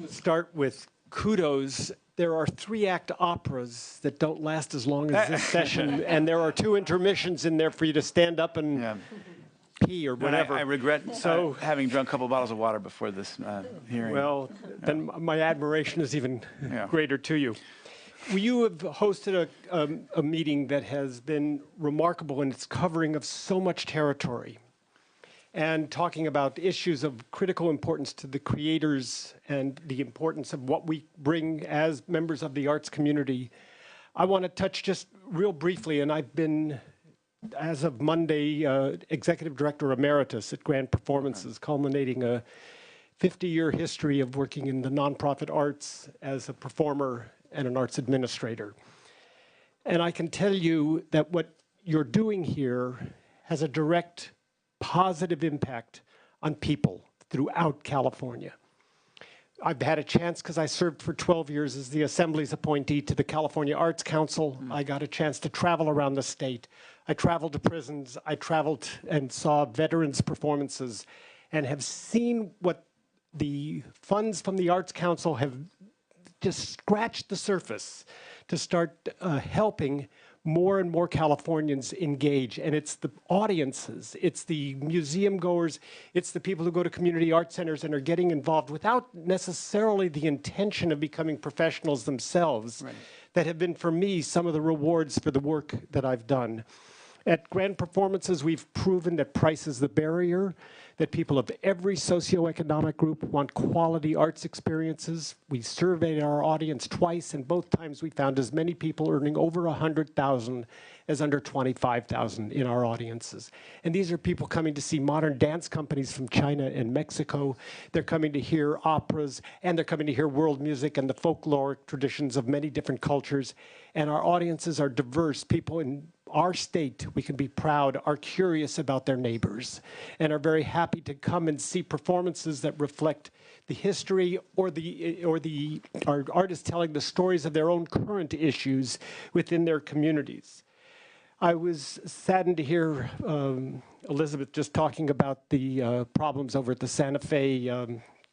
start with kudos. There are 3-act operas that don't last as long as this session, and there are 2 intermissions in there for you to stand up and pee or whatever. I regret having drunk a couple bottles of water before this hearing. Well, then my admiration is even greater to you. Well, you have hosted a meeting that has been remarkable in its covering of so much territory and talking about issues of critical importance to the creators and the importance of what we bring as members of the arts community. I want to touch just real briefly, and I've been, as of Monday, Executive Director Emeritus at Grand Performances, culminating a 50-year history of working in the nonprofit arts as a performer and an arts administrator. And I can tell you that what you're doing here has a direct positive impact on people throughout California. I've had a chance, because I served for 12 years as the Assembly's appointee to the California Arts Council. I got a chance to travel around the state. I traveled to prisons. I traveled and saw veterans' performances and have seen what the funds from the Arts Council have just scratched the surface to start helping more and more Californians engage. And it's the audiences, it's the museum goers, it's the people who go to community art centers and are getting involved without necessarily the intention of becoming professionals themselves, that have been, for me, some of the rewards for the work that I've done. At Grand Performances, we've proven that price is the barrier, that people of every socioeconomic group want quality arts experiences. We surveyed our audience twice, and both times we found as many people earning over $100,000 as under $25,000 in our audiences. And these are people coming to see modern dance companies from China and Mexico. They're coming to hear operas, and they're coming to hear world music and the folkloric traditions of many different cultures. And our audiences are diverse. People in our state, we can be proud, are curious about their neighbors and are very happy to come and see performances that reflect the history or our artists telling the stories of their own current issues within their communities. I was saddened to hear Elizabeth just talking about the problems over at the Santa Fe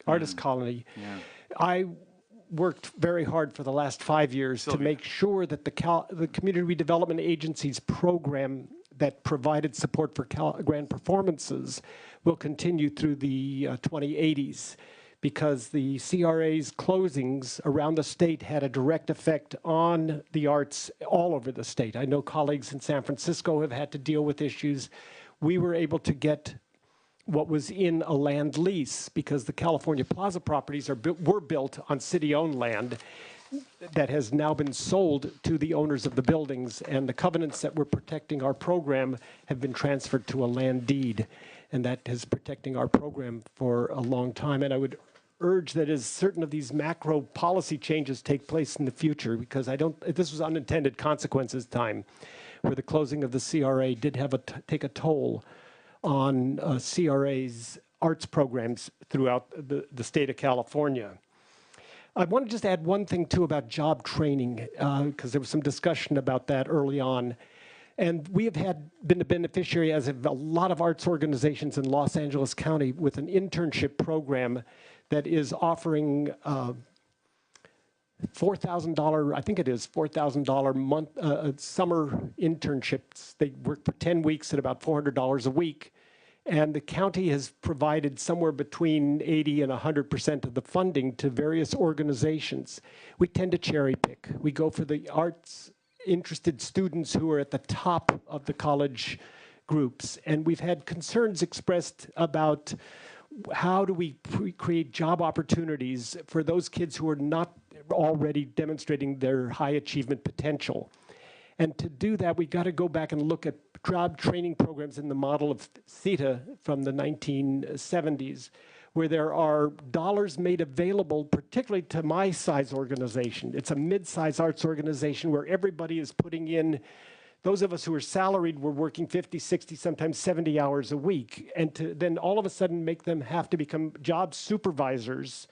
Artist Colony. I worked very hard for the last 5 years to make sure that the Community Redevelopment Agency's program that provided support for Grand Performances will continue through the 2080s, because the CRA's closings around the state had a direct effect on the arts all over the state. I know colleagues in San Francisco have had to deal with issues. We were able to get what was in a land lease, because the California Plaza properties were built on city-owned land that has now been sold to the owners of the buildings, and the covenants that were protecting our program have been transferred to a land deed, and that is protecting our program for a long time. And I would urge that as certain of these macro policy changes take place in the future, because this was unintended consequences time, where the closing of the CRA did have take a toll on CRA's arts programs throughout the state of California. I want to just add one thing, too, about job training, because there was some discussion about that early on. And we have been the beneficiary, as have a lot of arts organizations in Los Angeles County, with an internship program that is offering $4,000, I think it is $4,000 month summer internships. They work for 10 weeks at about $400 a week. And the county has provided somewhere between 80 and 100% of the funding to various organizations. We tend to cherry pick. We go for the arts interested students who are at the top of the college groups. And we've had concerns expressed about how do we create job opportunities for those kids who are not already demonstrating their high achievement potential. And to do that, we got to go back and look at job training programs in the model of CETA from the 1970s, where there are dollars made available, particularly to my size organization. It's a mid-size arts organization where everybody is putting in. Those of us who are salaried were working 50, 60, sometimes 70 hours a week. And to then all of a sudden make them have to become job supervisors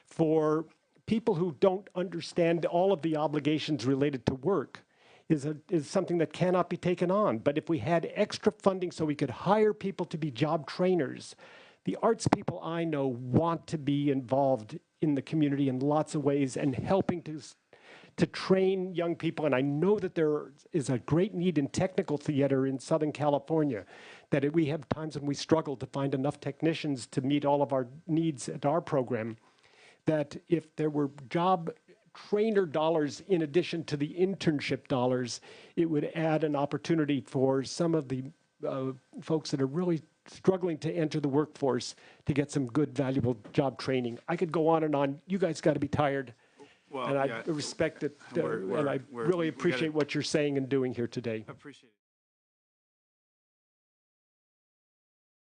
for people who don't understand all of the obligations related to work is something that cannot be taken on. But if we had extra funding so we could hire people to be job trainers, the arts people I know want to be involved in the community in lots of ways and helping to train young people. And I know that there is a great need in technical theater in Southern California, that we have times when we struggle to find enough technicians to meet all of our needs at our program, that if there were job trainer dollars in addition to the internship dollars, it would add an opportunity for some of the folks that are really struggling to enter the workforce to get some good, valuable job training. I could go on and on. You guys got to be tired. Well, and I yeah. respect it, and I really appreciate what you're saying and doing here today. Appreciate it.